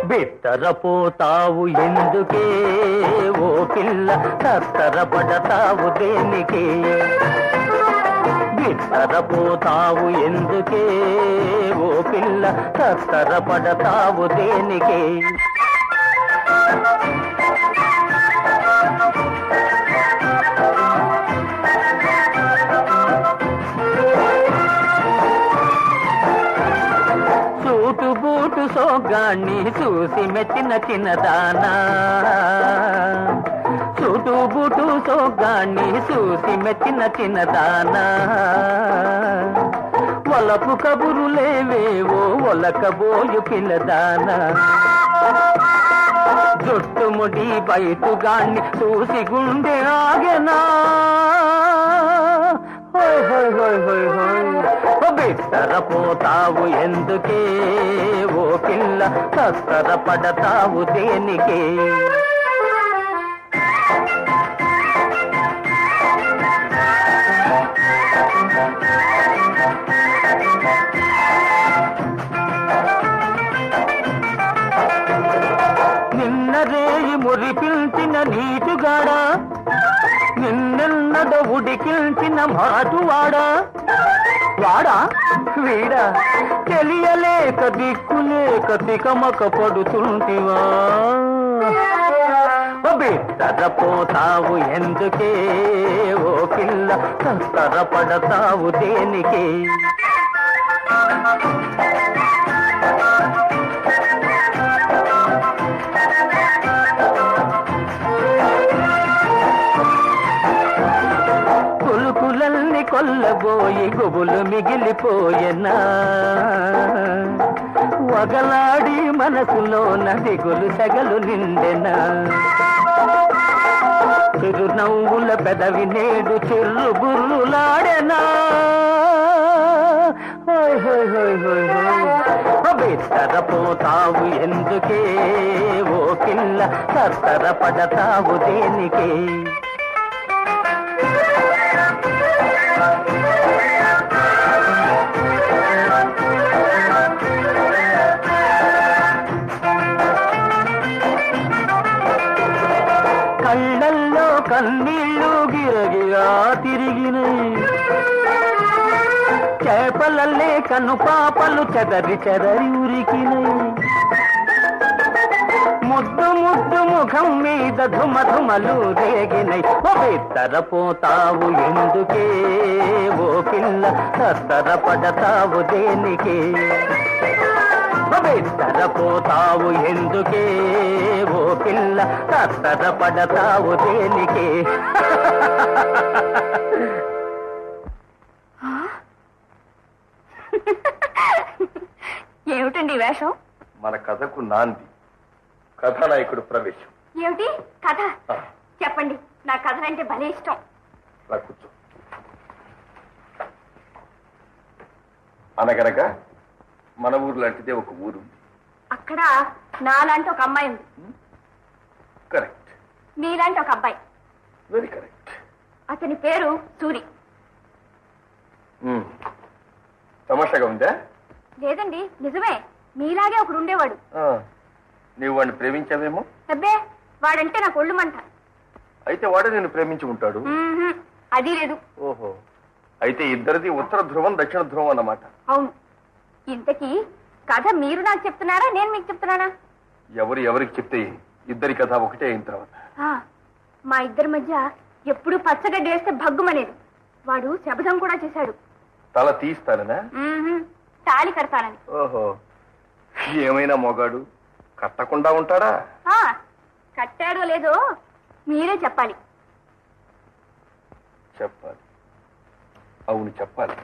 బిత్తరపోతావు ఎందుకే ఓ పిల్ల, తత్తరపడతావు దేనికే? బిత్తరపోతావు ఎందుకే ఓ పిల్ల, తత్తరపడతావు దేనికే? బూటు సోగాన్ని చూసి మెచ్చిన చిన్నదానా, చుటూ బూటు సోగాన్ని చూసి మెచ్చిన చిన్నదానా, ఒలపు కబురులేవేవో ఒలకబోయు పిల్లదానా, జుట్టుముడి బయటుగాన్ని చూసి గుండె ఆగెనా, బిత్తరపోతావు ఎందుకే ఓ పిల్ల, తత్తరపడతావు దేనికే? నిన్న రేయి మురిపిల్చిన నీటుగాడా, నిన్నెన్నడ ఉడికిల్చిన మాటువాడా, వాడా వీడా తెలియలేక దిక్కులేక తికమక పడుతుంటివా? బిత్తరపోతావు ఎందుకే ఓ పిల్ల, తత్తరపడతావు దేనికే? కొలుకులల్ని కొల్లబోయి గుబులు మిగిలిపోయెనా, వగలాడి మనసులోన దిగులు సెగలు నిండెనా, చిరునవ్వుల పెదవి నేడు చిర్రు బుర్రులాడెనా, బిత్తరపోతావు ఎందుకే ఓ పిల్ల, తత్తరపడతావు దేనికే? కళ్ళల్లో కన్నీళ్ళు గిరగిరా తిరిగినాయి, చేపలల్లే కను పాపలు చెదరి చెదరి ఉరికినాయి, ముద్దు ముద్దు ముఖం మీద ధుమధుమలు రేగినాయి. బిత్తరపోతావు ఎందుకే ఓ పిల్ల, తత్తరపడతావు దేనికే? బిత్తరపోతావు ఎందుకే ఓ పిల్ల, తత్తరపడతావు దేనికే? ఏమిటండి వేషం? మన కథకు నాంది, కథానాయకుడు ప్రవేశం. ఏమిటి కథ? చెప్పండి, నా కథలంటే భలే ఇష్టం. కూర్చో. అనగనగా మన ఊరు లాంటిదే ఒక ఊరు, అక్కడ నాలాంటి ఒక అమ్మాయి ఉంది. కరెక్ట్. మీలాంటి ఒక అబ్బాయి. Very correct. అతని పేరు సూరి. తమాషాగా ఉందా? లేదండి, నిజమే. మీలాగే ఒకడు ఉండేవాడు. నీవు వాడిని ప్రేమించావేమో? అబ్బే, వాడంటే నాకు ఒళ్ళు మంట. అయితే వాడే నేను ప్రేమించి ఉంటాడు. అది లేదు. ఓహో, అయితే ఇద్దరిది ఉత్తర ధ్రువం దక్షిణ ధ్రువం అన్నమాట. అవును. ఇంతకీ కథ మీరు నాకు చెప్తున్నారా, నేను మీకు చెప్తున్నానా? ఎవరు ఎవరికి చెప్తే ఇద్దరి కథ ఒకటే అయిన తర్వాత. మా ఇద్దరి మధ్య ఎప్పుడు పచ్చగడ్డి వేస్తే భగ్గుమనేది. వాడు శబదం కూడా చేశాడు. తల తీస్తాననా? తాళి కడతానని. ఓహో, ఏమైనా మొగాడు కట్టకుండా ఉంటాడా? కట్టాడో లేదో మీరే చెప్పాలి. చెప్పాలి. అవును, చెప్పాలి.